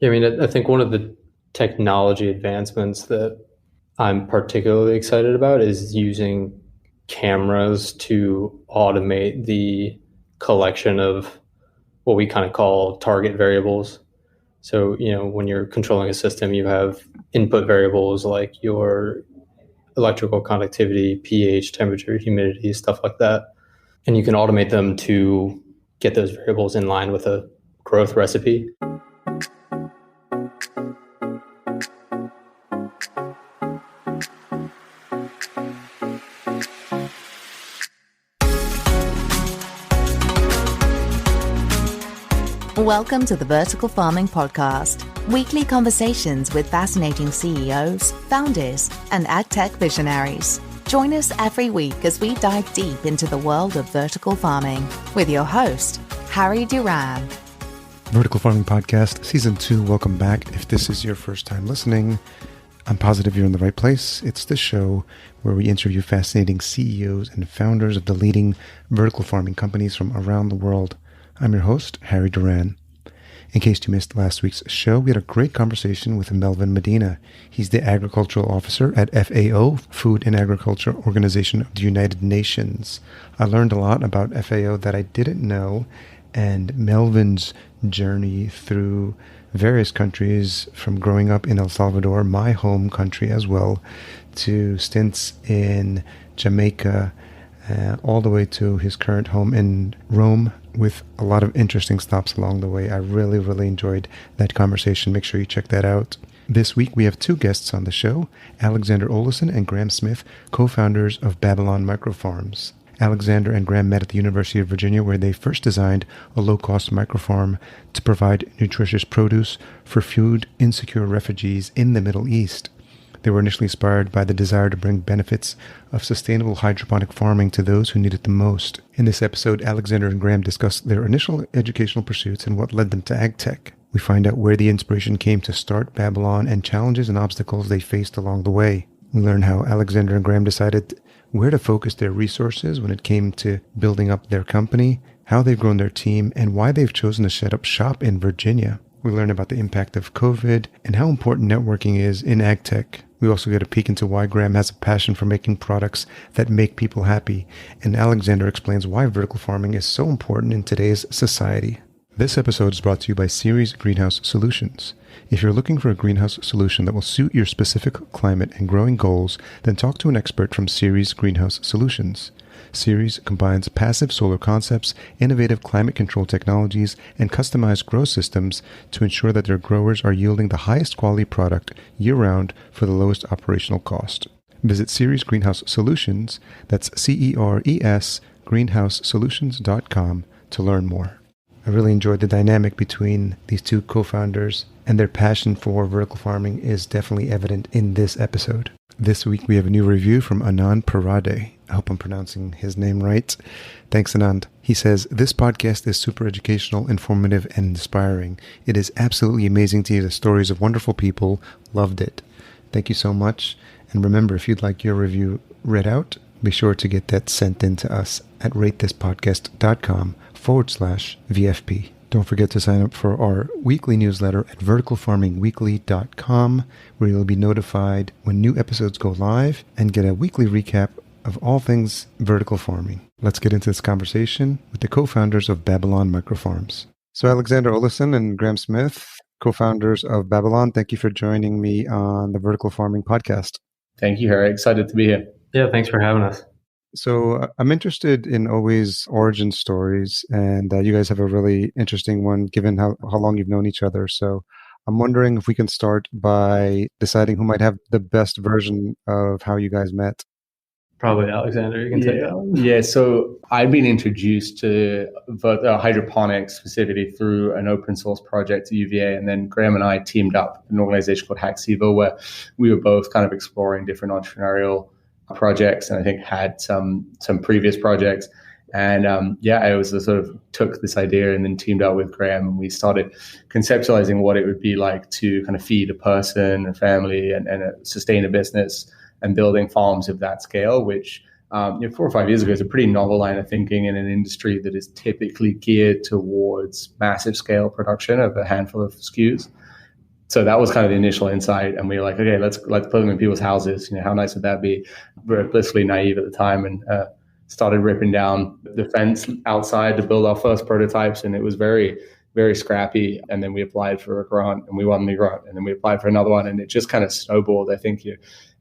Yeah, I mean, I think one of the technology advancements that I'm particularly excited about is using cameras to automate the collection of what we kind of call target variables. So, when you're controlling a system, you have input variables like your electrical conductivity, pH, temperature, humidity, stuff like that. And you can automate them to get those variables in line with a growth recipe. Welcome to the Vertical Farming Podcast, weekly conversations with fascinating CEOs, founders, and AgTech visionaries. Join us every week as we dive deep into the world of vertical farming with your host, Harry Duran. Vertical Farming Podcast, Season 2, welcome back. If this is your first time listening, I'm positive you're in the right place. It's the show where we interview fascinating CEOs and founders of the leading vertical farming companies from around the world. I'm your host, Harry Duran. In case you missed last week's show, we had a great conversation with Melvin Medina. He's the Agricultural Officer at FAO, Food and Agriculture Organization of the United Nations. I learned a lot about FAO that I didn't know, and Melvin's journey through various countries, from growing up in El Salvador, my home country as well, to stints in Jamaica, all the way to his current home in Rome, with a lot of interesting stops along the way. I really enjoyed that conversation. Make sure you check that out. This week, we have two guests on the show, Alexander Olesen and Graham Smith, co-founders of Babylon MicroFarms. Alexander and Graham met at the University of Virginia, where they first designed a low-cost microfarm to provide nutritious produce for food-insecure refugees in the Middle East. They were initially inspired by the desire to bring benefits of sustainable hydroponic farming to those who need it the most. In this episode, Alexander and Graham discuss their initial educational pursuits and what led them to AgTech. We find out where the inspiration came to start Babylon and challenges and obstacles they faced along the way. We learn how Alexander and Graham decided where to focus their resources when it came to building up their company, how they've grown their team, and why they've chosen to set up shop in Virginia. We learn about the impact of COVID and how important networking is in AgTech. We also get a peek into why Graham has a passion for making products that make people happy, and Alexander explains why vertical farming is so important in today's society. This episode is brought to you by Ceres Greenhouse Solutions. If you're looking for a greenhouse solution that will suit your specific climate and growing goals, then talk to an expert from Ceres Greenhouse Solutions. Ceres combines passive solar concepts, innovative climate control technologies, and customized grow systems to ensure that their growers are yielding the highest quality product year-round for the lowest operational cost. Visit Ceres Greenhouse Solutions, that's CERES, greenhousesolutions.com, to learn more. I really enjoyed the dynamic between these two co-founders, and their passion for vertical farming is definitely evident in this episode. This week we have a new review from Anand Parade. I hope I'm pronouncing his name right. Thanks, Anand. He says, "This podcast is super educational, informative, and inspiring. It is absolutely amazing to hear the stories of wonderful people. Loved it." Thank you so much. And remember, if you'd like your review read out, be sure to get that sent in to us at ratethispodcast.com/VFP. Don't forget to sign up for our weekly newsletter at verticalfarmingweekly.com, where you'll be notified when new episodes go live and get a weekly recap of all things vertical farming. Let's get into this conversation with the co-founders of Babylon MicroFarms. So Alexander Olesen and Graham Smith, co-founders of Babylon, thank you for joining me on the Vertical Farming Podcast. Thank you, Harry. Excited to be here. Yeah, thanks for having us. So I'm interested in always origin stories, and you guys have a really interesting one given how long you've known each other. So I'm wondering if we can start by deciding who might have the best version of how you guys met. Probably Alexander, you can take that one. Yeah, so I'd been introduced to hydroponics specifically through an open source project at UVA, and then Graham and I teamed up in an organization called Hacksivo, where we were both kind of exploring different entrepreneurial projects, and I think had some previous projects. And I was sort of took this idea and then teamed up with Graham, and we started conceptualizing what it would be like to kind of feed a person, a family, and sustain a business, and building farms of that scale, which 4 or 5 years ago is a pretty novel line of thinking in an industry that is typically geared towards massive scale production of a handful of SKUs. So that was kind of the initial insight. And we were like, okay, let's put them in people's houses. How nice would that be? We were blissfully naive at the time and started ripping down the fence outside to build our first prototypes. And it was very, very scrappy. And then we applied for a grant and we won the grant. And then we applied for another one. And it just kind of snowballed. I think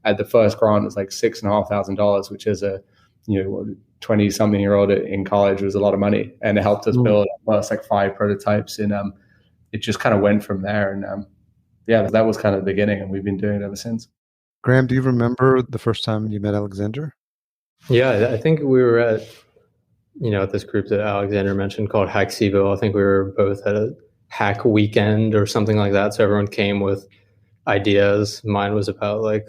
at the first grant, it was like $6,500, which is a 20-something-year-old in college was a lot of money. And it helped us build our first like 5 prototypes. And it just kind of went from there. And that was kind of the beginning, and we've been doing it ever since. Graham, do you remember the first time you met Alexander? Yeah, I think we were at this group that Alexander mentioned called Hacksevo. I think we were both at a hack weekend or something like that. So everyone came with ideas. Mine was about like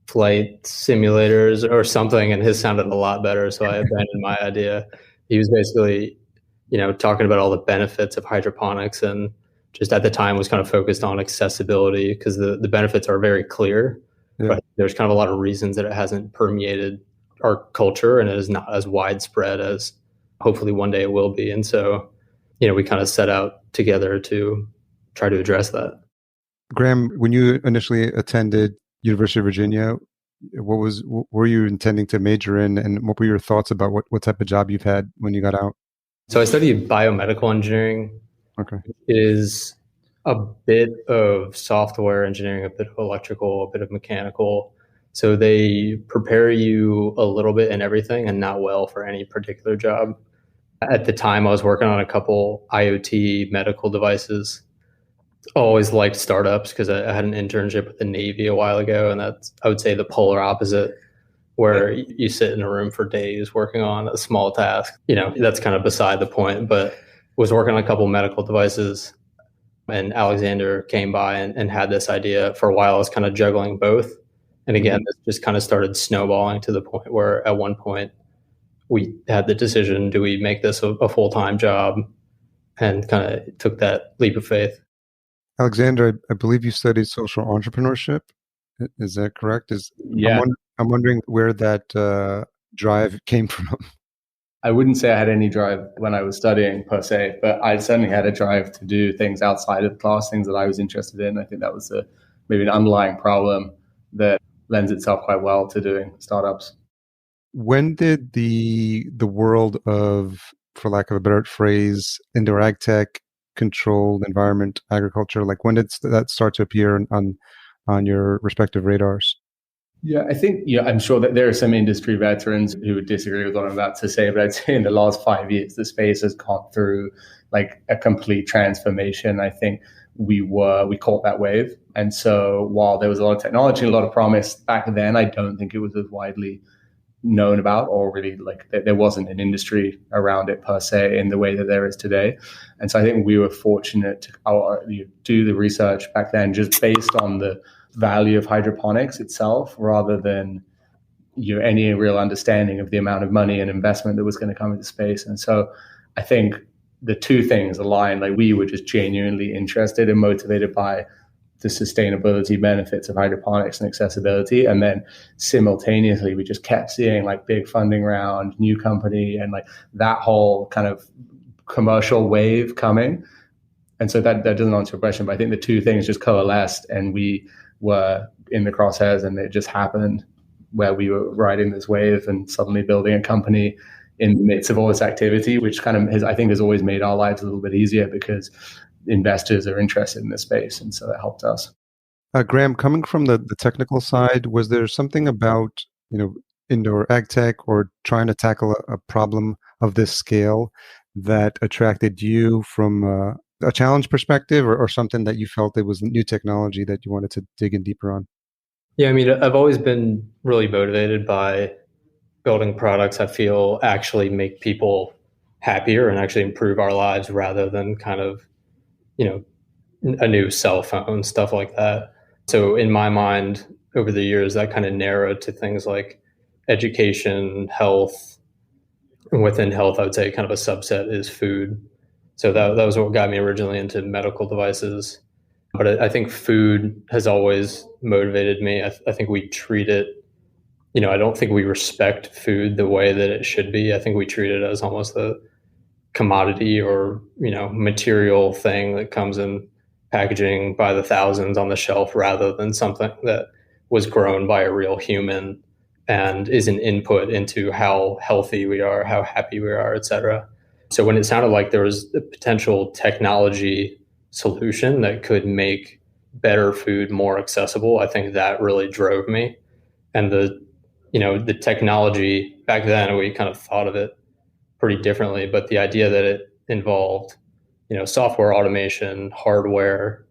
flight simulators or something, and his sounded a lot better. So I abandoned my idea. He was basically, talking about all the benefits of hydroponics, and just at the time was kind of focused on accessibility because the benefits are very clear, but there's kind of a lot of reasons that it hasn't permeated our culture and it is not as widespread as hopefully one day it will be. And so, we kind of set out together to try to address that. Graham, when you initially attended University of Virginia, what were you intending to major in, and what were your thoughts about what type of job you've had when you got out? So I studied biomedical engineering. Okay. It is a bit of software engineering, a bit of electrical, a bit of mechanical. So they prepare you a little bit in everything and not well for any particular job. At the time, I was working on a couple IoT medical devices. Always liked startups because I had an internship with the Navy a while ago, and that's, I would say, the polar opposite, where you sit in a room for days working on a small task. That's kind of beside the point, but was working on a couple medical devices, and Alexander came by and had this idea. For a while, I was kind of juggling both. And again, this just kind of started snowballing to the point where at one point we had the decision, do we make this a full-time job? And kind of took that leap of faith. Alexander, I believe you studied social entrepreneurship. Is that correct? Yeah. I'm wondering where that drive came from. I wouldn't say I had any drive when I was studying per se, but I certainly had a drive to do things outside of the class, things that I was interested in. I think that was maybe an underlying problem that lends itself quite well to doing startups. When did the world of, for lack of a better phrase, indoor AgTech, controlled environment agriculture, like when did that start to appear on your respective radars? Yeah, I think, I'm sure that there are some industry veterans who would disagree with what I'm about to say, but I'd say in the last 5 years, the space has gone through like a complete transformation. I think we caught that wave. And so while there was a lot of technology and a lot of promise back then, I don't think it was as widely known about, or really like there wasn't an industry around it per se in the way that there is today. And so I think we were fortunate to do the research back then just based on the value of hydroponics itself, rather than any real understanding of the amount of money and investment that was going to come into space. And so I think the two things aligned. Like we were just genuinely interested and motivated by the sustainability benefits of hydroponics and accessibility. And then simultaneously, we just kept seeing like big funding round, new company, and like that whole kind of commercial wave coming. And so that doesn't answer your question, but I think the two things just coalesced, and we were in the crosshairs, and it just happened where we were riding this wave and suddenly building a company in the midst of all this activity, which kind of has always made our lives a little bit easier because investors are interested in this space. And so that helped us. Graham, coming from the technical side, was there something about, indoor ag tech or trying to tackle a problem of this scale that attracted you from a challenge perspective, or something that you felt it was new technology that you wanted to dig in deeper on? Yeah, I mean, I've always been really motivated by building products I feel actually make people happier and actually improve our lives, rather than kind of, a new cell phone, stuff like that. So in my mind, over the years, that kind of narrowed to things like education, health. And within health, I would say kind of a subset is food. So that was what got me originally into medical devices. But I think food has always motivated me. I think we treat it, I don't think we respect food the way that it should be. I think we treat it as almost a commodity or, material thing that comes in packaging by the thousands on the shelf rather than something that was grown by a real human and is an input into how healthy we are, how happy we are, et cetera. So when it sounded like there was a potential technology solution that could make better food more accessible, I think that really drove me. And the technology back then, we kind of thought of it pretty differently, but the idea that it involved, software automation, hardware,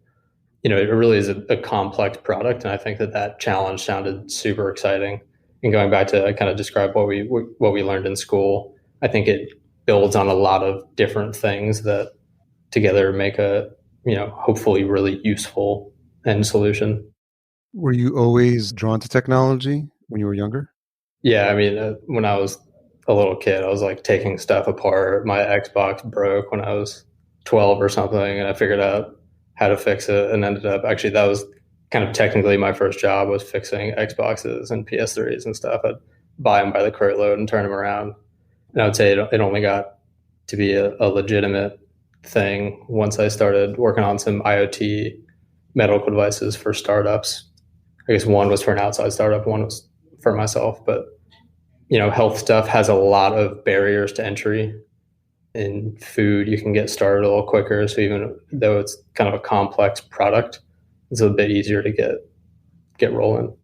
it really is a complex product. And I think that challenge sounded super exciting. And going back to kind of describe what we learned in school, I think it builds on a lot of different things that together make a, hopefully really useful end solution. Were you always drawn to technology when you were younger? Yeah, I mean, when I was a little kid, I was like taking stuff apart. My Xbox broke when I was 12 or something, and I figured out how to fix it, and ended up actually that was kind of technically my first job was fixing Xboxes and PS3s and stuff. I'd buy them by the cartload and turn them around. And I would say it only got to be a legitimate thing once I started working on some IoT medical devices for startups. I guess one was for an outside startup, one was for myself. But, health stuff has a lot of barriers to entry. In food, you can get started a little quicker. So even though it's kind of a complex product, it's a bit easier to get rolling. Do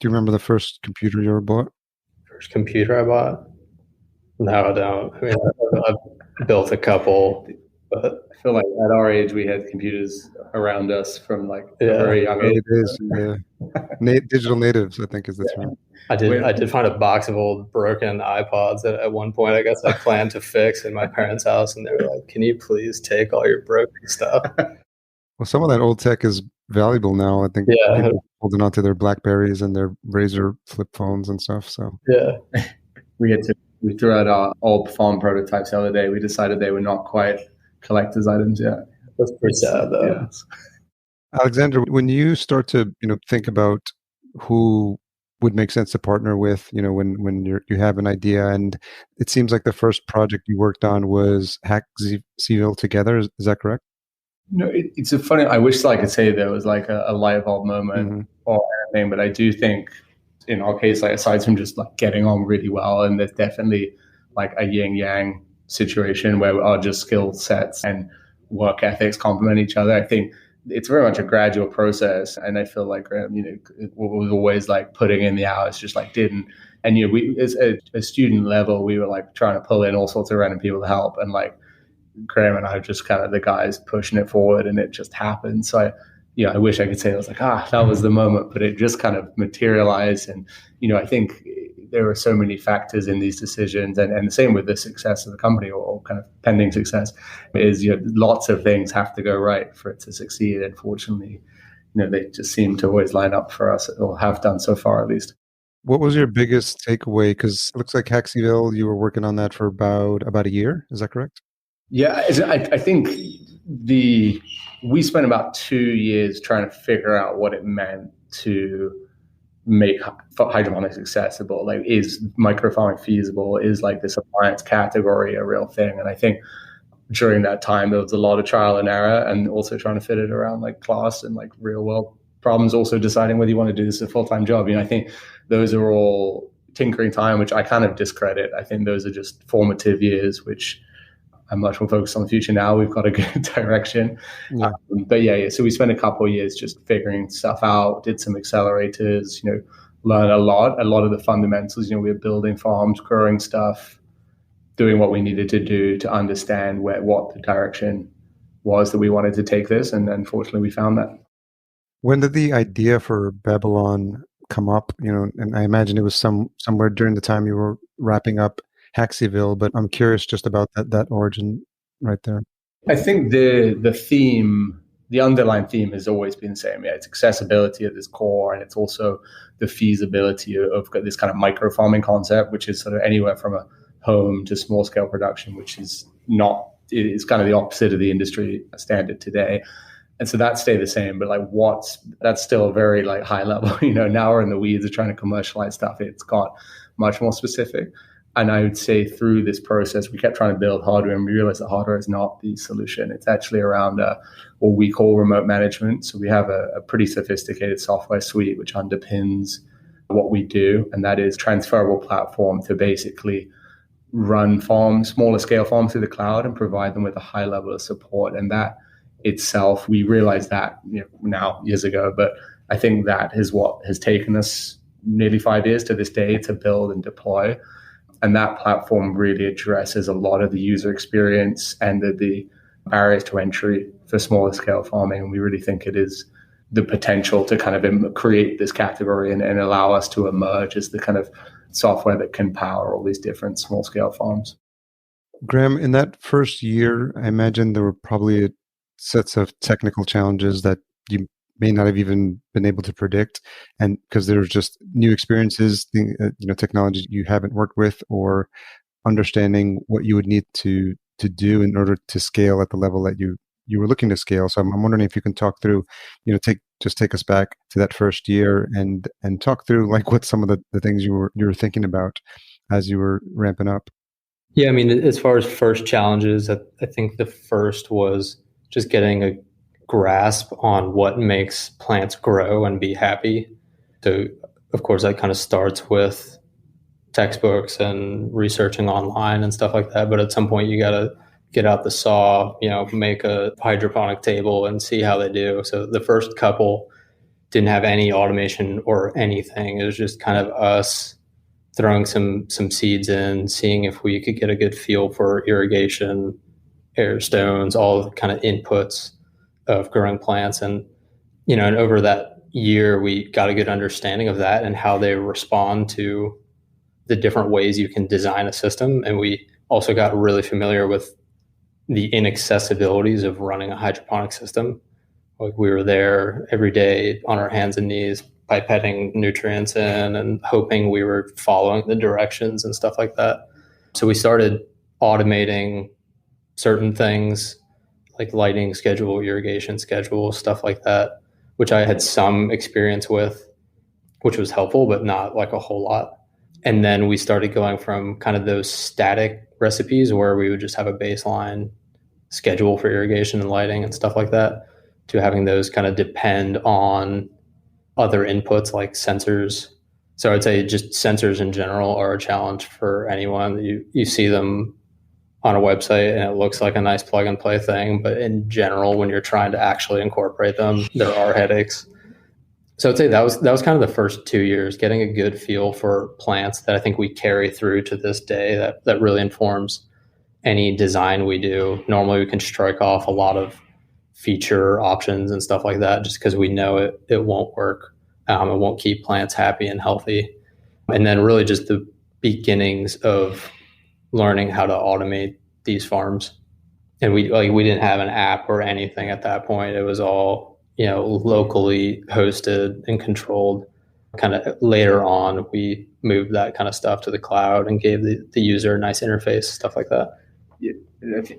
you remember the first computer you ever bought? First computer I bought? No, I don't. I mean, I've built a couple, but I feel like at our age, we had computers around us from like a very young age. Digital natives, I think is the term. I did find a box of old broken iPods that at one point I guess I planned to fix in my parents' house, and they were like, "Can you please take all your broken stuff?" Well, some of that old tech is valuable now. I think people are holding on to their BlackBerries and their Razor flip phones and stuff. So yeah, we threw out our old farm prototypes the other day. We decided they were not quite collector's items yet. That's pretty sad, though. Yeah. Alexander, when you start to think about who would make sense to partner with, when you have an idea, and it seems like the first project you worked on was Hackseaville together. Is that correct? No, it's a funny. I wish I could say there was like a light bulb moment or anything, but I do think in our case, like aside from just like getting on really well, and there's definitely like a yin yang situation where our just skill sets and work ethics complement each other. I think it's very much a gradual process, and I feel like Graham, was always like putting in the hours, just like didn't. And we as a student level, we were like trying to pull in all sorts of random people to help, and like Graham and I are just kind of the guys pushing it forward, and it just happened. So I wish I could say I was like, that was the moment, but it just kind of materialized. And I think there are so many factors in these decisions, and the same with the success of the company or kind of pending success is lots of things have to go right for it to succeed. And fortunately, they just seem to always line up for us, or have done so far at least. What was your biggest takeaway? Because it looks like Hackseaville, you were working on that for about a year. Is that correct? Yeah, I think we spent about 2 years trying to figure out what it meant to make hydroponics accessible. Like, is microfarming feasible? Is like this appliance category a real thing? And I think during that time, there was a lot of trial and error, and also trying to fit it around like class and like real world problems, also deciding whether you want to do this as a full-time job. I think those are all tinkering time, which I kind of discredit. I think those are just formative years, which I'm much more focused on the future now. We've got a good direction. Yeah. So we spent a couple of years just figuring stuff out, did some accelerators, learned a lot of the fundamentals. We were building farms, growing stuff, doing what we needed to do to understand what the direction was that we wanted to take this. And unfortunately, we found that. When did the idea for Babylon come up? And I imagine it was somewhere during the time you were wrapping up Hackseaville, but I'm curious just about that origin right there. I think the underlying theme has always been the same. Yeah, it's accessibility at its core, and it's also the feasibility of this kind of microfarming concept, which is sort of anywhere from a home to small scale production, which is kind of the opposite of the industry standard today. And so that stayed the same, but that's still a very like high level. Now we're in the weeds of trying to commercialize stuff. It's got much more specific. And I would say through this process, we kept trying to build hardware, and we realized that hardware is not the solution. It's actually around what we call remote management. So we have a pretty sophisticated software suite which underpins what we do, and that is transferable platform to basically run farms, smaller scale farms through the cloud and provide them with a high level of support. And that itself, we realized that now years ago, but I think that is what has taken us nearly 5 years to this day to build and deploy. And that platform really addresses a lot of the user experience and the barriers to entry for smaller scale farming. And we really think it is the potential to kind of create this category and allow us to emerge as the kind of software that can power all these different small scale farms. Graham, in that first year, I imagine there were probably sets of technical challenges that you may not have even been able to predict, and because there's just new experiences, technology you haven't worked with, or understanding what you would need to do in order to scale at the level that you were looking to scale. So I'm wondering if you can talk through, take us back to that first year and talk through like what some of the things you were thinking about as you were ramping up. Yeah, I mean, as far as first challenges, I think the first was just getting a grasp on what makes plants grow and be happy. So, of course, that kind of starts with textbooks and researching online and stuff like that. But at some point, you got to get out the saw, make a hydroponic table and see how they do. So the first couple didn't have any automation or anything. It was just kind of us throwing some seeds in, seeing if we could get a good feel for irrigation, air stones, all the kind of inputs of growing plants. And, and over that year, we got a good understanding of that and how they respond to the different ways you can design a system. And we also got really familiar with the inaccessibilities of running a hydroponic system. Like we were there every day on our hands and knees, pipetting nutrients in and hoping we were following the directions and stuff like that. So we started automating certain things like lighting schedule, irrigation schedule, stuff like that, which I had some experience with, which was helpful, but not like a whole lot. And then we started going from kind of those static recipes where we would just have a baseline schedule for irrigation and lighting and stuff like that, to having those kind of depend on other inputs like sensors. So I'd say just sensors in general are a challenge for anyone. You see them on a website and it looks like a nice plug and play thing, but in general, when you're trying to actually incorporate them, there are headaches. So I'd say that was kind of the first 2 years, getting a good feel for plants that I think we carry through to this day that really informs any design we do. Normally we can strike off a lot of feature options and stuff like that just because we know it won't work. It won't keep plants happy and healthy. And then really just the beginnings of learning how to automate these farms. And we didn't have an app or anything at that point. It was all, locally hosted and controlled. Kind of later on, we moved that kind of stuff to the cloud and gave the user a nice interface, stuff like that. Yeah,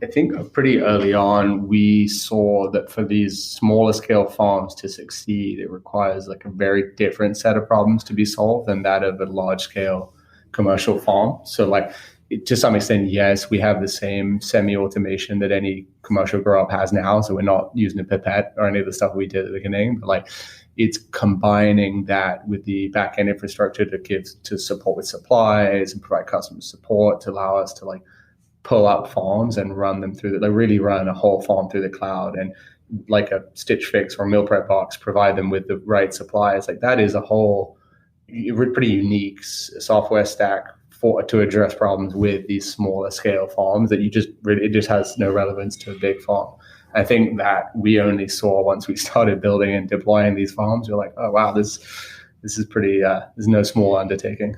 I think pretty early on, we saw that for these smaller scale farms to succeed, it requires like a very different set of problems to be solved than that of a large scale commercial farm. So like, to some extent, yes, we have the same semi-automation that any commercial grow-up has now. So we're not using a pipette or any of the stuff we did at the beginning, but like it's combining that with the back-end infrastructure to support with supplies and provide customer support to allow us to like pull up farms and run them through really run a whole farm through the cloud, and like a Stitch Fix or meal prep box, provide them with the right supplies. Like that is a whole pretty unique software stack to address problems with these smaller scale farms that it just has no relevance to a big farm. I think that we only saw once we started building and deploying these farms. We're like, oh wow, this is pretty. This is no small undertaking.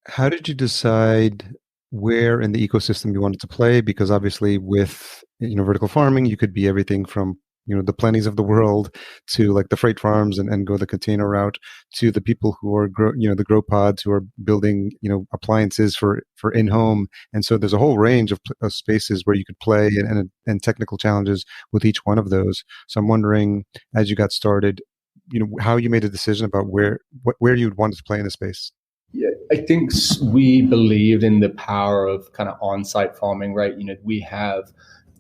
How did you decide where in the ecosystem you wanted to play? Because obviously, with vertical farming, you could be everything from the Plenties of the world to like the freight farms and go the container route, to the people who are the grow pods who are building appliances for in-home. And so there's a whole range of spaces where you could play and technical challenges with each one of those. So I'm wondering, as you got started, how you made a decision about where you'd want to play in the space. Yeah, I think we believed in the power of kind of on-site farming, right? We have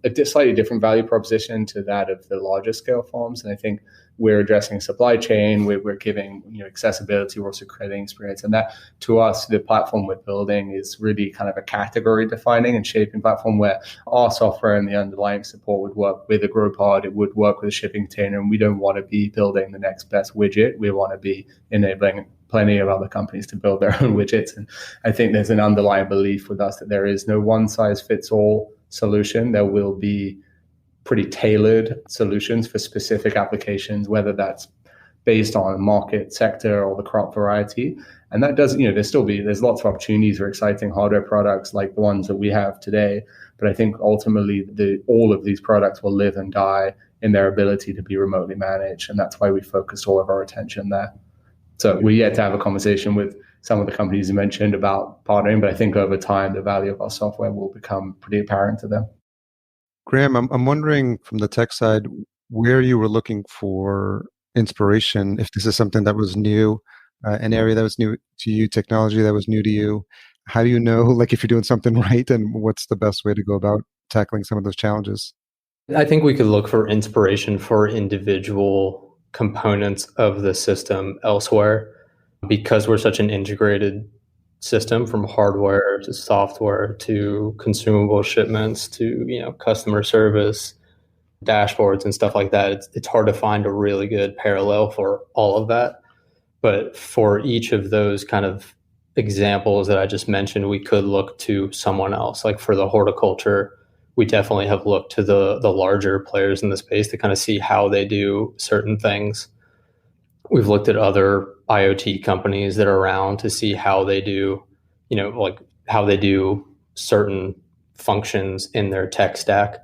a slightly different value proposition to that of the larger scale farms. And I think we're addressing supply chain, we're giving accessibility, we're also creating experience. And that, to us, the platform we're building is really kind of a category defining and shaping platform where our software and the underlying support would work with a grow pod, it would work with a shipping container. And we don't want to be building the next best widget. We want to be enabling plenty of other companies to build their own widgets. And I think there's an underlying belief with us that there is no one size fits all solution. There will be pretty tailored solutions for specific applications, whether that's based on market sector or the crop variety. And that does, there's lots of opportunities for exciting hardware products like the ones that we have today. But I think ultimately all of these products will live and die in their ability to be remotely managed. And that's why we focused all of our attention there. So we're yet to have a conversation with some of the companies you mentioned about partnering, but I think over time, the value of our software will become pretty apparent to them. Graham, I'm wondering from the tech side, where you were looking for inspiration, if this is something that was new, an area that was new to you, technology that was new to you. How do you know, like, if you're doing something right, and what's the best way to go about tackling some of those challenges? I think we could look for inspiration for individual components of the system elsewhere, because we're such an integrated system, from hardware to software to consumable shipments to customer service, dashboards and stuff like that. It's hard to find a really good parallel for all of that. But for each of those kind of examples that I just mentioned, we could look to someone else. Like for the horticulture, we definitely have looked to the larger players in the space to kind of see how they do certain things. We've looked at other IoT companies that are around to see how they do, like how they do certain functions in their tech stack.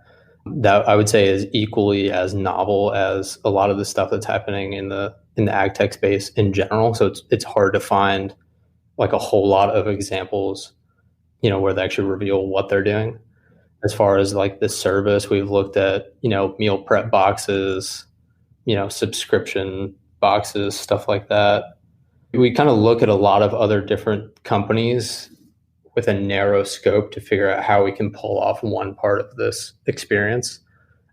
That I would say is equally as novel as a lot of the stuff that's happening in the AgTech space in general. So it's hard to find like a whole lot of examples, where they actually reveal what they're doing. As far as like the service, we've looked at, meal prep boxes, subscription boxes, stuff like that. We kind of look at a lot of other different companies with a narrow scope to figure out how we can pull off one part of this experience.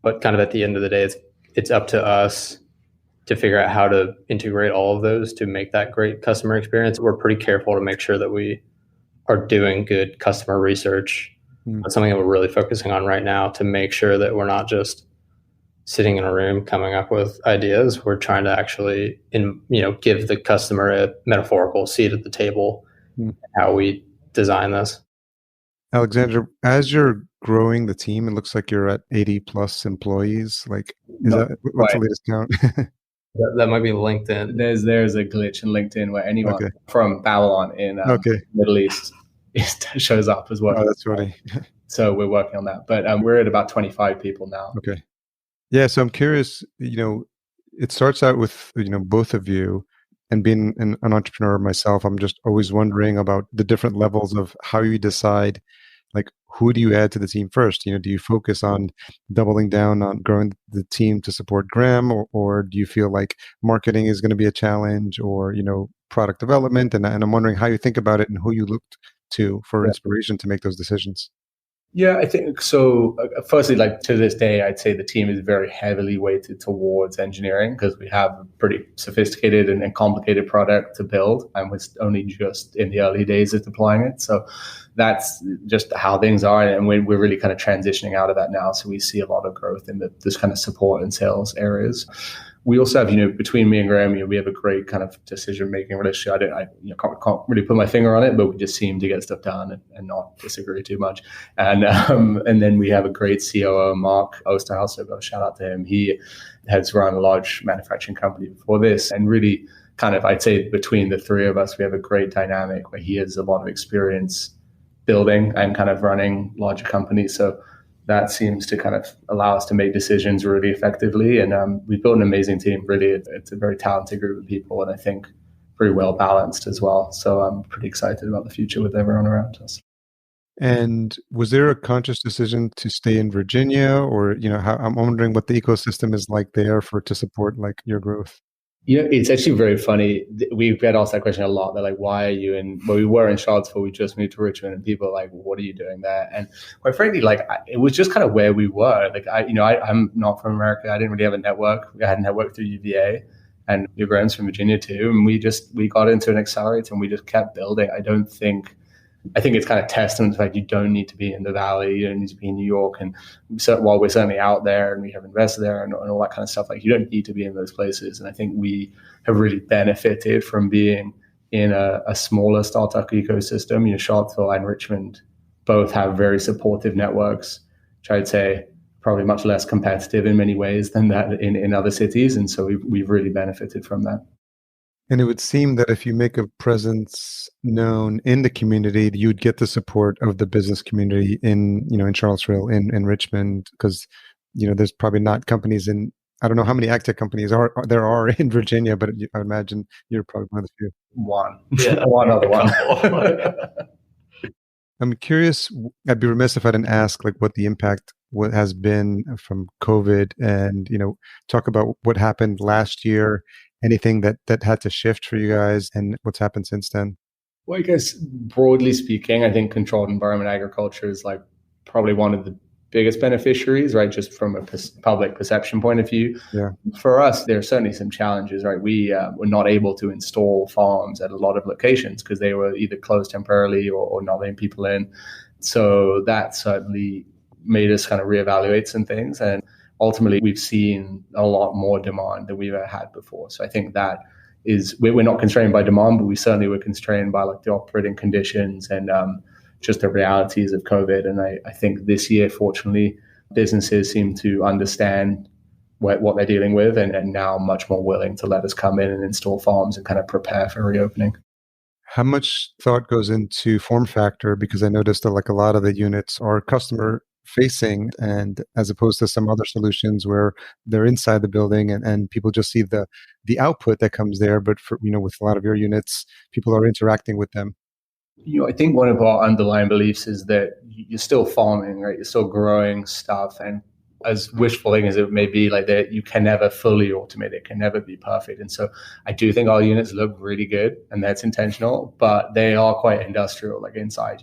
But kind of at the end of the day, it's up to us to figure out how to integrate all of those to make that great customer experience. We're pretty careful to make sure that we are doing good customer research. That's something that we're really focusing on right now, to make sure that we're not just sitting in a room coming up with ideas. We're trying to actually, give the customer a metaphorical seat at the table, how we design this. Alexander, as you're growing the team, it looks like you're at 80 plus employees. Like, what's the latest count? That might be LinkedIn. There's a glitch in LinkedIn where anyone from Babylon in Middle East shows up as well. Oh, that's funny. So we're working on that, but we're at about 25 people now. Okay. Yeah. So I'm curious, it starts out with, both of you, and being an entrepreneur myself, I'm just always wondering about the different levels of how you decide, like, who do you add to the team first? Do you focus on doubling down on growing the team to support Graham, or do you feel like marketing is going to be a challenge, or, product development? And I'm wondering how you think about it and who you looked to for inspiration to make those decisions. Yeah, I think so. Firstly, like to this day, I'd say the team is very heavily weighted towards engineering, because we have a pretty sophisticated and complicated product to build, and we're only just in the early days of deploying it. So that's just how things are, and we're really kind of transitioning out of that now. So we see a lot of growth in this kind of support and sales areas. We also have, between me and Graham, we have a great kind of decision-making relationship. I can't really put my finger on it, but we just seem to get stuff done and not disagree too much. And then we have a great COO, Mark Osterhaus. So a shout out to him. He has run a large manufacturing company before this, and really kind of, I'd say between the three of us, we have a great dynamic where he has a lot of experience building and kind of running larger companies. So that seems to kind of allow us to make decisions really effectively. And we've built an amazing team, really. It's a very talented group of people, and I think pretty well balanced as well. So I'm pretty excited about the future with everyone around us. And was there a conscious decision to stay in Virginia, or, I'm wondering what the ecosystem is like there to support like your growth? It's actually very funny. We get asked that question a lot. They're like, why are you in, well, we were in Charlottesville, we just moved to Richmond, and people are like, what are you doing there? And quite frankly, it was just kind of where we were. I'm not from America. I didn't really have a network. I had a network through UVA, and Graham's from Virginia too. And we got into an accelerator and we just kept building. I think it's kind of testament to the fact you don't need to be in the Valley, you don't need to be in New York. And so while we're certainly out there and we have invested there and all that kind of stuff, you don't need to be in those places. And I think we have really benefited from being in a smaller startup ecosystem. Charlottesville and Richmond both have very supportive networks, which I'd say probably much less competitive in many ways than that in other cities. And so we've really benefited from that. And it would seem that if you make a presence known in the community, you'd get the support of the business community in Charlottesville, in Richmond, because, there's probably not companies I don't know how many AgTech companies there are in Virginia, but I imagine you're probably one of the few. One. Yeah. One other one. I'm curious, I'd be remiss if I didn't ask what the impact has been from COVID and, talk about what happened last year. Anything that had to shift for you guys and what's happened since then? Well, I guess broadly speaking, I think controlled environment agriculture is probably one of the biggest beneficiaries, right? Just from a public perception point of view. Yeah. For us, there are certainly some challenges, right? We were not able to install farms at a lot of locations because they were either closed temporarily or not letting people in. So that certainly made us kind of reevaluate some things. And ultimately, we've seen a lot more demand than we've ever had before. So I think that we're not constrained by demand, but we certainly were constrained by the operating conditions and just the realities of COVID. And I think this year, fortunately, businesses seem to understand what they're dealing with and now much more willing to let us come in and install farms and kind of prepare for reopening. How much thought goes into form factor? Because I noticed that a lot of the units are customer facing, and as opposed to some other solutions where they're inside the building and people just see the output that comes there. But for, with a lot of your units, people are interacting with them. I think one of our underlying beliefs is that you're still farming, right? You're still growing stuff. And as wishful thing as it may be, that you can never fully automate it, can never be perfect. And so I do think our units look really good, and that's intentional, but they are quite industrial, inside,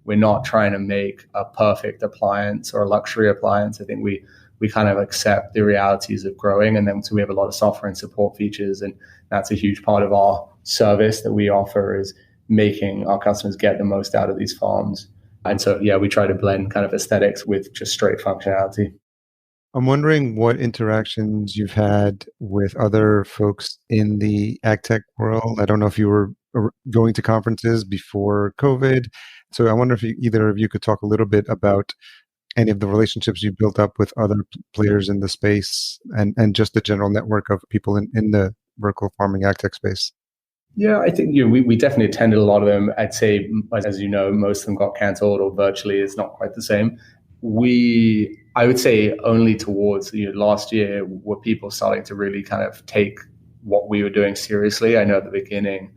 we're not trying to make a perfect appliance or a luxury appliance. I think we kind of accept the realities of growing, and then so we have a lot of software and support features, and that's a huge part of our service that we offer is making our customers get the most out of these farms. And so, we try to blend kind of aesthetics with just straight functionality. I'm wondering what interactions you've had with other folks in the AgTech world. I don't know if you were going to conferences before COVID. So I wonder if either of you could talk a little bit about any of the relationships you built up with other players in the space and just the general network of people in the vertical farming AgTech space. Yeah, I think we definitely attended a lot of them. I'd say, as you know, most of them got canceled or virtually is not quite the same. I would say only towards last year were people starting to really kind of take what we were doing seriously. I know at the beginning,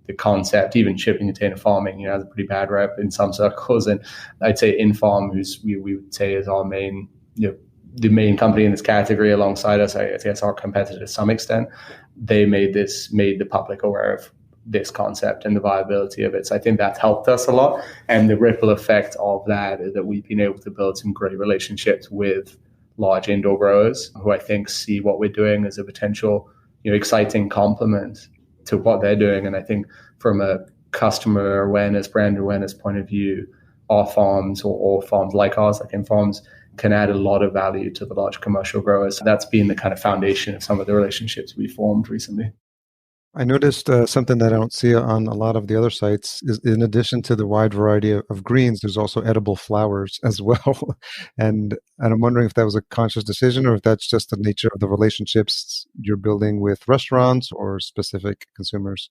the concept, even shipping container farming, has a pretty bad rep in some circles. And I'd say InFarm, we would say is our main, the main company in this category alongside us, I guess our competitor to some extent, they made the public aware of this concept and the viability of it. So I think that's helped us a lot. And the ripple effect of that is that we've been able to build some great relationships with large indoor growers who I think see what we're doing as a potential, exciting complement to what they're doing. And I think from a customer awareness, brand awareness point of view, our farms or farms like ours, like InFarms, can add a lot of value to the large commercial growers. So that's been the kind of foundation of some of the relationships we formed recently. I noticed something that I don't see on a lot of the other sites is, in addition to the wide variety of greens, there's also edible flowers as well. And I'm wondering if that was a conscious decision or if that's just the nature of the relationships you're building with restaurants or specific consumers.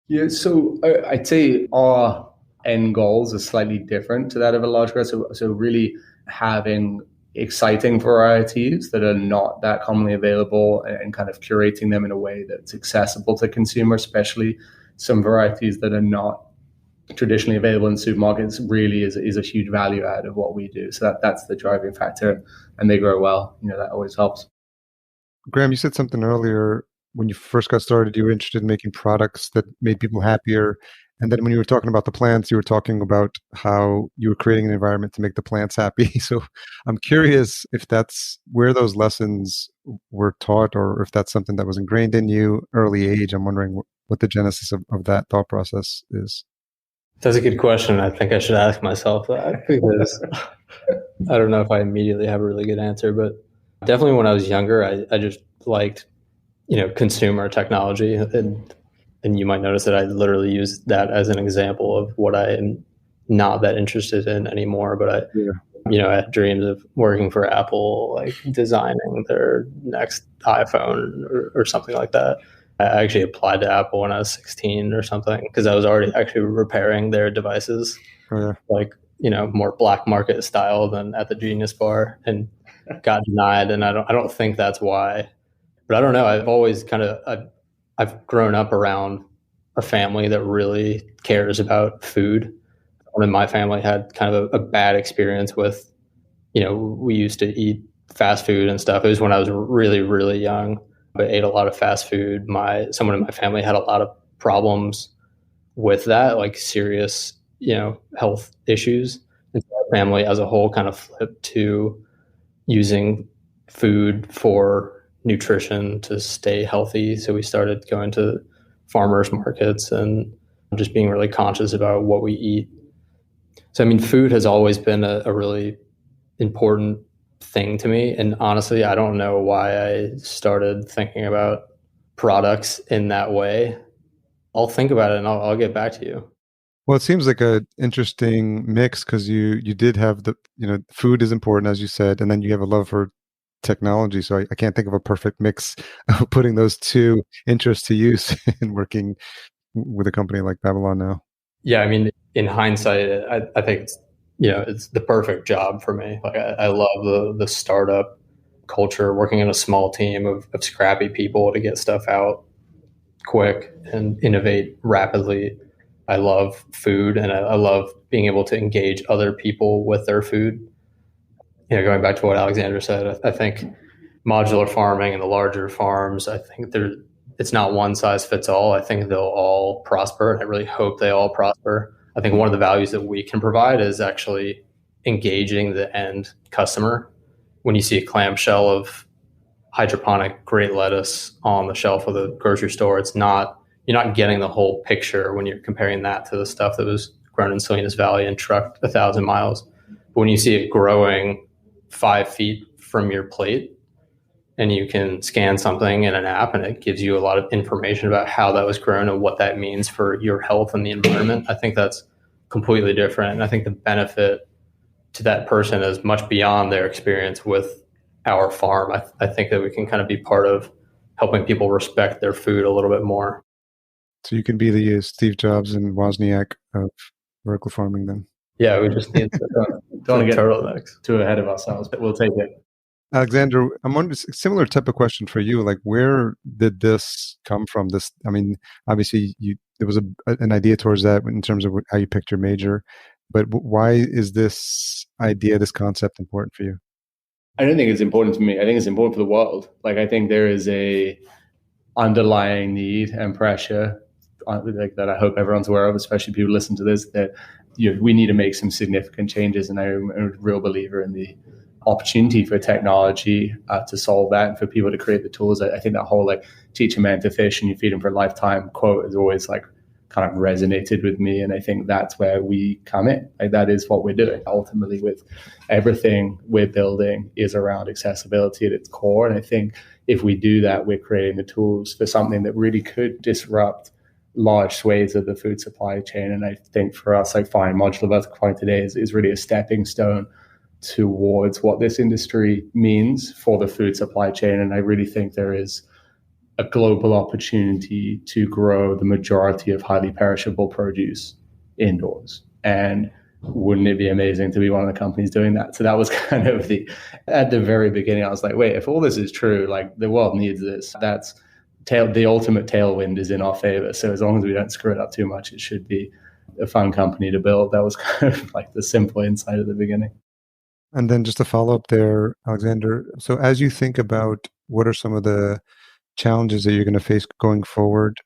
Yeah, so I'd say our end goals are slightly different to that of a large grower. So really having exciting varieties that are not that commonly available and kind of curating them in a way that's accessible to consumers, especially some varieties that are not traditionally available in supermarkets, really is a huge value add of what we do. So that's the driving factor, and they grow well. That always helps. Graham, you said something earlier when you first got started, you were interested in making products that made people happier. And then when you were talking about the plants, you were talking about how you were creating an environment to make the plants happy. So I'm curious if that's where those lessons were taught, or if that's something that was ingrained in you early age. I'm wondering what the genesis of that thought process is. That's a good question. I think I should ask myself that, because I don't know if I immediately have a really good answer, but definitely when I was younger, I just liked, consumer technology. And you might notice that I literally use that as an example of what I am not that interested in anymore. But I had dreams of working for Apple, like designing their next iPhone or something like that. I actually applied to Apple when I was 16 or something, because I was already actually repairing their devices, more black market style than at the Genius Bar, and got denied. And I don't think that's why, but I don't know. I've always I've grown up around a family that really cares about food. One in my family had kind of a bad experience with, we used to eat fast food and stuff. It was when I was really, really young. I ate a lot of fast food. Someone in my family had a lot of problems with that, like serious, health issues. And so our family as a whole kind of flipped to using food for nutrition to stay healthy. So we started going to farmers markets and just being really conscious about what we eat. So, food has always been a really important thing to me. And honestly, I don't know why I started thinking about products in that way. I'll think about it and I'll get back to you. Well, it seems like an interesting mix, because you did have food is important, as you said, and then you have a love for technology. So I can't think of a perfect mix of putting those two interests to use in working with a company like Babylon now. Yeah, in hindsight, I think it's the perfect job for me. Like I love the startup culture, working in a small team of scrappy people to get stuff out quick and innovate rapidly. I love food, and I love being able to engage other people with their food. Going back to what Alexander said, I think modular farming and the larger farms, I think it's not one size fits all. I think they'll all prosper, and I really hope they all prosper. I think one of the values that we can provide is actually engaging the end customer. When you see a clamshell of hydroponic great lettuce on the shelf of the grocery store, you're not getting the whole picture when you're comparing that to the stuff that was grown in Salinas Valley and trucked 1,000 miles. But when you see it growing 5 feet from your plate, and you can scan something in an app and it gives you a lot of information about how that was grown and what that means for your health and the environment, I think that's completely different. And I think the benefit to that person is much beyond their experience with our farm. I think that we can kind of be part of helping people respect their food a little bit more. So you can be the Steve Jobs and Wozniak of vertical farming then. Yeah, we just need to don't get turtlenecks too ahead of ourselves, but we'll take it. Alexander, I'm wondering a similar type of question for you. Like, where did this come from? Obviously, there was an idea towards that in terms of how you picked your major, but why is this idea, this concept, important for you? I don't think it's important to me. I think it's important for the world. Like, I think there is a underlying need and pressure that I hope everyone's aware of, especially people listen to this, that we need to make some significant changes. And I'm a real believer in the opportunity for technology to solve that, and for people to create the tools. I think that whole teach a man to fish and you feed him for a lifetime quote has always kind of resonated with me. And I think that's where we come in. That is what we're doing. Ultimately, with everything we're building is around accessibility at its core. And I think if we do that, we're creating the tools for something that really could disrupt large swathes of the food supply chain. And I think for us, fine, modular vertical farming today is really a stepping stone towards what this industry means for the food supply chain. And I really think there is a global opportunity to grow the majority of highly perishable produce indoors. And wouldn't it be amazing to be one of the companies doing that? So that was kind of at the very beginning, I was like, wait, if all this is true, the world needs this. That's the ultimate tailwind is in our favor. So as long as we don't screw it up too much, it should be a fun company to build. That was kind of the simple insight at the beginning. And then just to follow up there, Alexander, so as you think about what are some of the challenges that you're going to face going forward,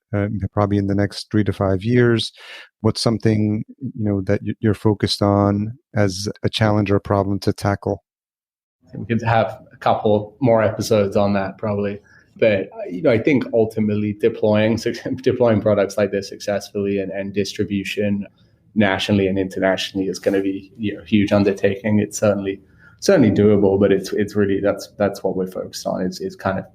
probably in the next 3 to 5 years? What's something that you're focused on as a challenge or a problem to tackle? We could have a couple more episodes on that probably. But I think ultimately deploying products like this successfully and distribution nationally and internationally is going to be a huge undertaking. It's certainly doable, but it's really that's what we're focused on. Is kind of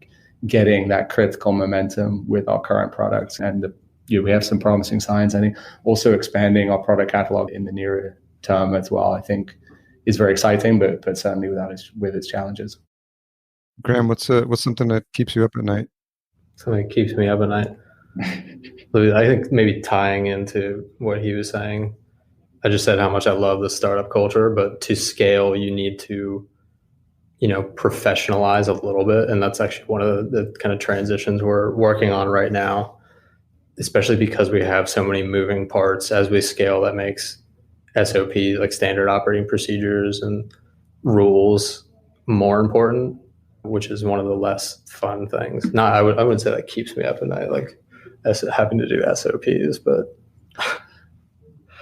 getting that critical momentum with our current products, and we have some promising signs. I think also expanding our product catalog in the nearer term as well, I think, is very exciting, but certainly with its challenges. Graham, what's something that keeps you up at night? Something that keeps me up at night. I think maybe tying into what he was saying, I just said how much I love the startup culture, but to scale, you need to, professionalize a little bit. And that's actually one of the kind of transitions we're working on right now, especially because we have so many moving parts as we scale. That makes SOP, like standard operating procedures and rules, more important, which is one of the less fun things. I wouldn't say that keeps me up at night, like having to do SOPs, but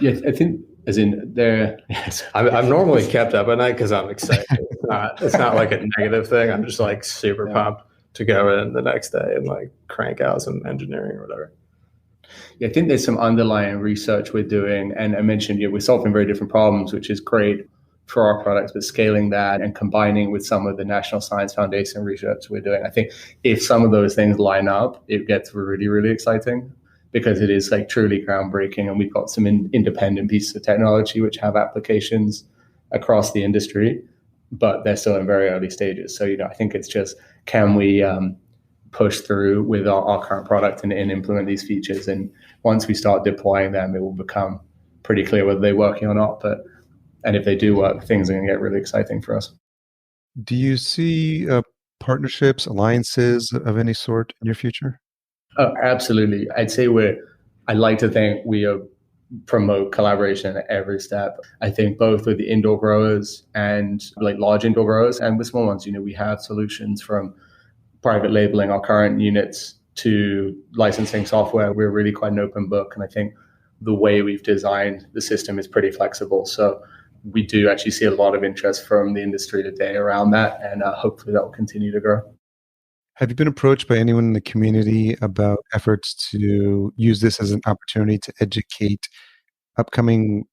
yeah, I think as in there. Yes. I'm normally kept up at night because I'm excited. It's not like a negative thing. I'm just like super pumped to go in the next day and like crank out some engineering or whatever. Yeah, I think there's some underlying research we're doing, and I mentioned we're solving very different problems, which is great for our products, but scaling that and combining with some of the National Science Foundation research we're doing. I think if some of those things line up, it gets really, really exciting because it is like truly groundbreaking, and we've got some independent pieces of technology which have applications across the industry, but they're still in very early stages. So, I think it's just, can we push through with our current product and implement these features? And once we start deploying them, it will become pretty clear whether they're working or not. And if they do work, things are going to get really exciting for us. Do you see partnerships, alliances of any sort in your future? Oh, absolutely. I'd say I'd like to think we promote collaboration at every step. I think both with the indoor growers and like large indoor growers and with small ones, we have solutions from private labeling our current units to licensing software. We're really quite an open book. And I think the way we've designed the system is pretty flexible. So we do actually see a lot of interest from the industry today around that. And hopefully that will continue to grow. Have you been approached by anyone in the community about efforts to use this as an opportunity to educate upcoming,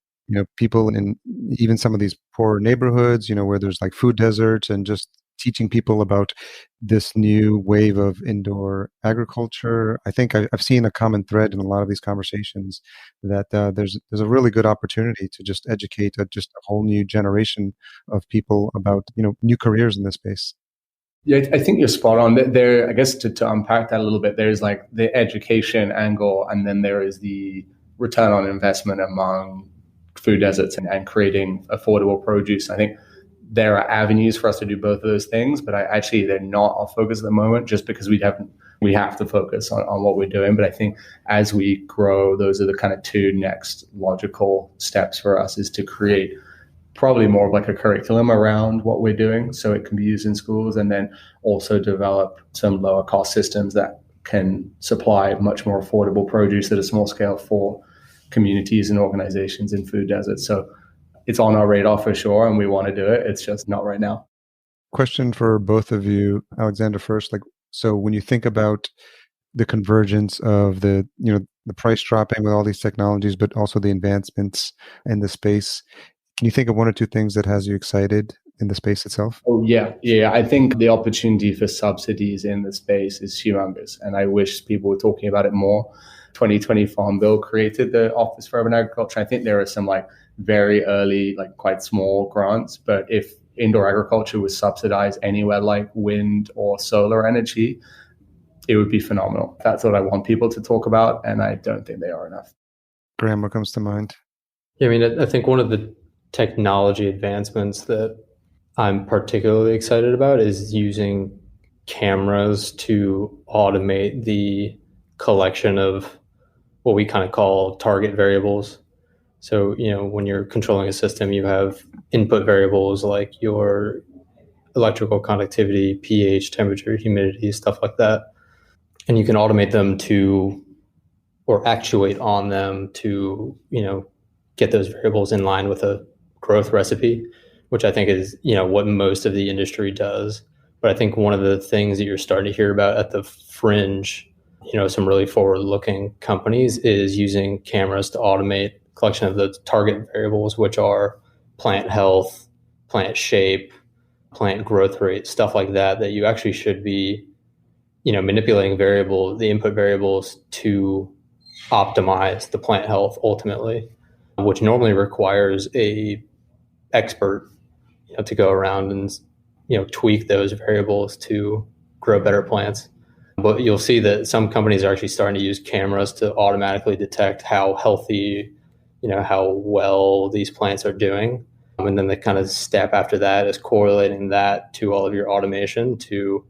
people in even some of these poor neighborhoods, where there's like food deserts, and just teaching people about this new wave of indoor agriculture? I think I've seen a common thread in a lot of these conversations that there's a really good opportunity to just educate just a whole new generation of people about, new careers in this space. Yeah, I think you're spot on. There, I guess to unpack that a little bit, there's like the education angle, and then there is the return on investment among food deserts and creating affordable produce. I think there are avenues for us to do both of those things, but they're not our focus at the moment, just because we have to focus on what we're doing. But I think as we grow, those are the kind of two next logical steps for us, is to create probably more of like a curriculum around what we're doing so it can be used in schools, and then also develop some lower cost systems that can supply much more affordable produce at a small scale for communities and organizations in food deserts. So it's on our radar for sure, and we want to do it. It's just not right now. Question for both of you. Alexander first. So when you think about the convergence of the price dropping with all these technologies, but also the advancements in the space, can you think of one or two things that has you excited in the space itself? Oh, yeah. I think the opportunity for subsidies in the space is humongous, and I wish people were talking about it more. 2020 Farm Bill created the Office for Urban Agriculture. I think there are some like very early, like quite small grants, but if indoor agriculture was subsidized anywhere like wind or solar energy, it would be phenomenal. That's what I want people to talk about, and I don't think they are enough. Graham, what comes to mind? Yeah, I mean, I think one of the technology advancements that I'm particularly excited about is using cameras to automate the collection of what we kind of call target variables. So, when you're controlling a system, you have input variables like your electrical conductivity, pH, temperature, humidity, stuff like that. and you can automate them to, or actuate on them to, get those variables in line with a growth recipe, which I think is, what most of the industry does. But I think one of the things that you're starting to hear about at the fringe, some really forward-looking companies, is using cameras to automate collection of the target variables, which are plant health, plant shape, plant growth rate, stuff like that, that you actually should be, manipulating the input variables to optimize the plant health ultimately, which normally requires a expert, to go around and, tweak those variables to grow better plants. But you'll see that some companies are actually starting to use cameras to automatically detect how healthy, how well these plants are doing. And then the kind of step after that is correlating that to all of your automation to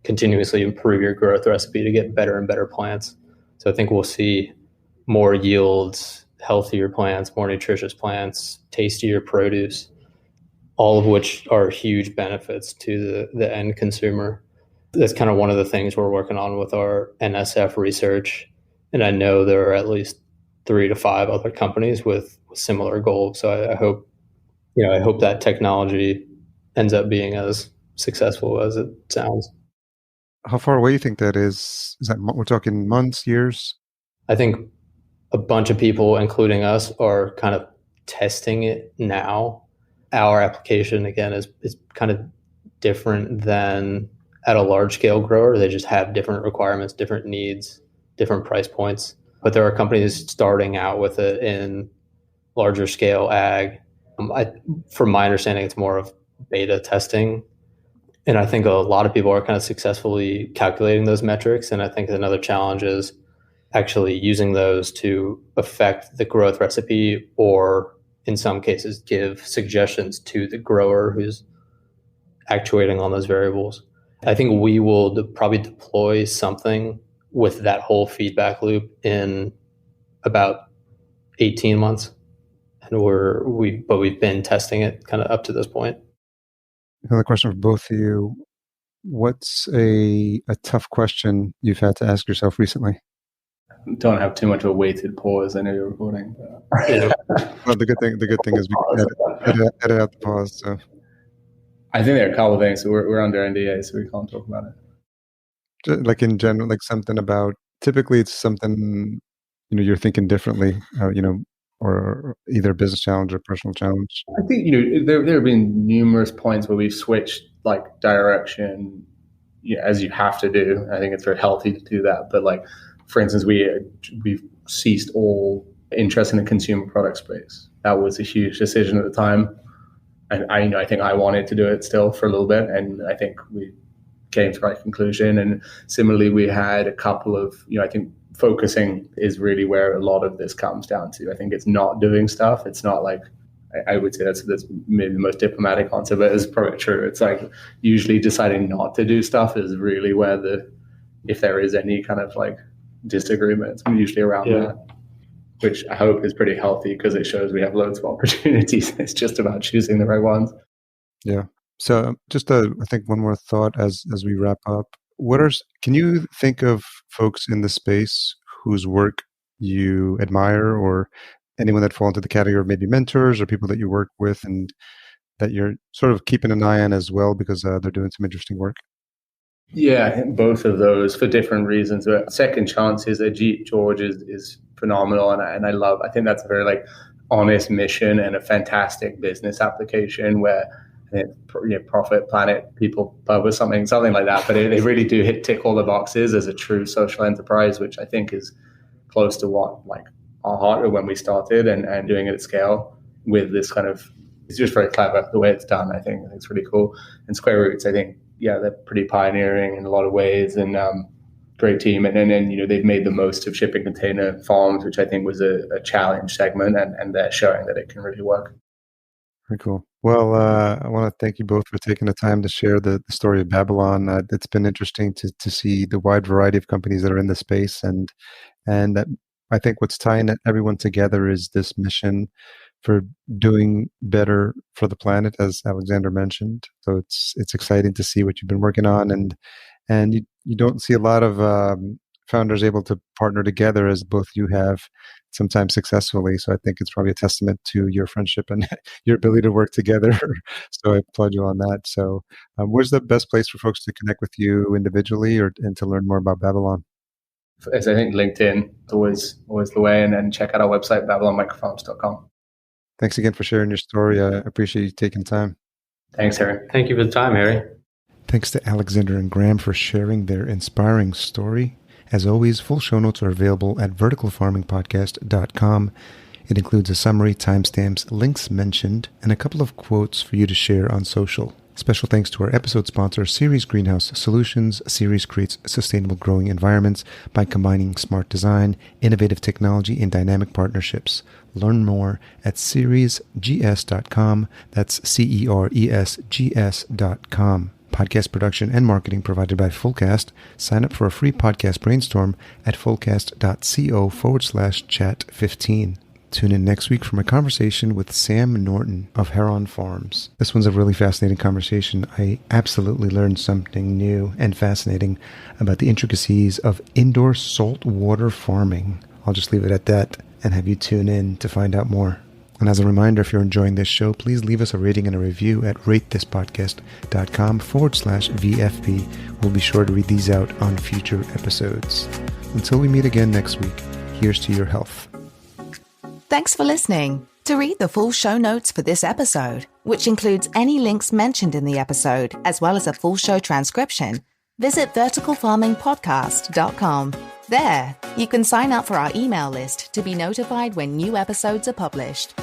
continuously improve your growth recipe to get better and better plants. So I think we'll see more yields, healthier plants, more nutritious plants, tastier produce, all of which are huge benefits to the end consumer. That's kind of one of the things we're working on with our NSF research. And I know there are at least 3 to 5 other companies with similar goals. So I hope, I hope that technology ends up being as successful as it sounds. How far away do you think that is? Is that, we're talking months, years? I think a bunch of people, including us, are kind of testing it now. Our application, again, is kind of different than at a large scale grower. They just have different requirements, different needs, different price points. But there are companies starting out with it in larger scale ag. From my understanding, it's more of beta testing. And I think a lot of people are kind of successfully calculating those metrics. And I think another challenge is actually using those to affect the growth recipe, or in some cases give suggestions to the grower who's actuating on those variables. I think we will probably deploy something with that whole feedback loop in about 18 months. And we've been testing it kind of up to this point. Another question for both of you. What's a tough question you've had to ask yourself recently? Don't have too much of a weighted pause. I know you're recording. Well, the good thing is we can edit out the pause. So I think there are a couple of things. So we're under NDA, so we can't talk about it. Like in general, like something about, typically it's something, you're thinking differently, or either a business challenge or personal challenge. I think, there have been numerous points where we've switched like direction, as you have to do. I think it's very healthy to do that. But like, for instance, we've ceased all interest in the consumer product space. That was a huge decision at the time. And I think I wanted to do it still for a little bit. And I think we came to the right conclusion. And similarly, we had a couple of, I think focusing is really where a lot of this comes down to. I think it's not doing stuff. It's not like, I would say that's maybe the most diplomatic answer, but it's probably true. It's like usually deciding not to do stuff is really where if there is any kind of like disagreement, it's usually around that, which I hope is pretty healthy because it shows we have loads of opportunities. It's just about choosing the right ones. Yeah. So just I think one more thought as we wrap up. Can you think of folks in the space whose work you admire, or anyone that fall into the category of maybe mentors or people that you work with and that you're sort of keeping an eye on as well because they're doing some interesting work? Yeah, I think both of those for different reasons. But Second Chances, Ajit George is phenomenal, and I think that's a very like honest mission and a fantastic business application where Profit Planet people publish something like that, but they really do tick all the boxes as a true social enterprise, which I think is close to what like our heart when we started, and doing it at scale with this kind of, it's just very clever the way it's done. I think it's really cool. And Square Roots, I think, they're pretty pioneering in a lot of ways, and great team. And then they've made the most of shipping container farms, which I think was a challenge segment, and they're showing that it can really work. Very cool. Well, I want to thank you both for taking the time to share the story of Babylon. It's been interesting to see the wide variety of companies that are in the space, and that I think what's tying everyone together is this mission for doing better for the planet, as Alexander mentioned. So it's exciting to see what you've been working on, and you don't see a lot of founders able to partner together as both you have, sometimes successfully. So I think it's probably a testament to your friendship and your ability to work together. So I applaud you on that. So where's the best place for folks to connect with you individually and to learn more about Babylon? As I think LinkedIn is always the way, and then check out our website, BabylonMicroFarms.com. Thanks again for sharing your story. I appreciate you taking time. Thanks, Harry. Thank you for the time, Harry. Thanks to Alexander and Graham for sharing their inspiring story. As always, full show notes are available at verticalfarmingpodcast.com. It includes a summary, timestamps, links mentioned, and a couple of quotes for you to share on social. Special thanks to our episode sponsor, Ceres Greenhouse Solutions. Ceres creates sustainable growing environments by combining smart design, innovative technology, and dynamic partnerships. Learn more at ceresgs.com. That's CERESGS.com. Podcast production and marketing provided by Fullcast. Sign up for a free podcast brainstorm at fullcast.co/chat15. Tune in next week for my conversation with Sam Norton of Heron Farms. This one's a really fascinating conversation. I absolutely learned something new and fascinating about the intricacies of indoor saltwater farming. I'll just leave it at that and have you tune in to find out more. And as a reminder, if you're enjoying this show, please leave us a rating and a review at ratethispodcast.com/VFP. We'll be sure to read these out on future episodes. Until we meet again next week, here's to your health. Thanks for listening. To read the full show notes for this episode, which includes any links mentioned in the episode, as well as a full show transcription, visit verticalfarmingpodcast.com. There, you can sign up for our email list to be notified when new episodes are published.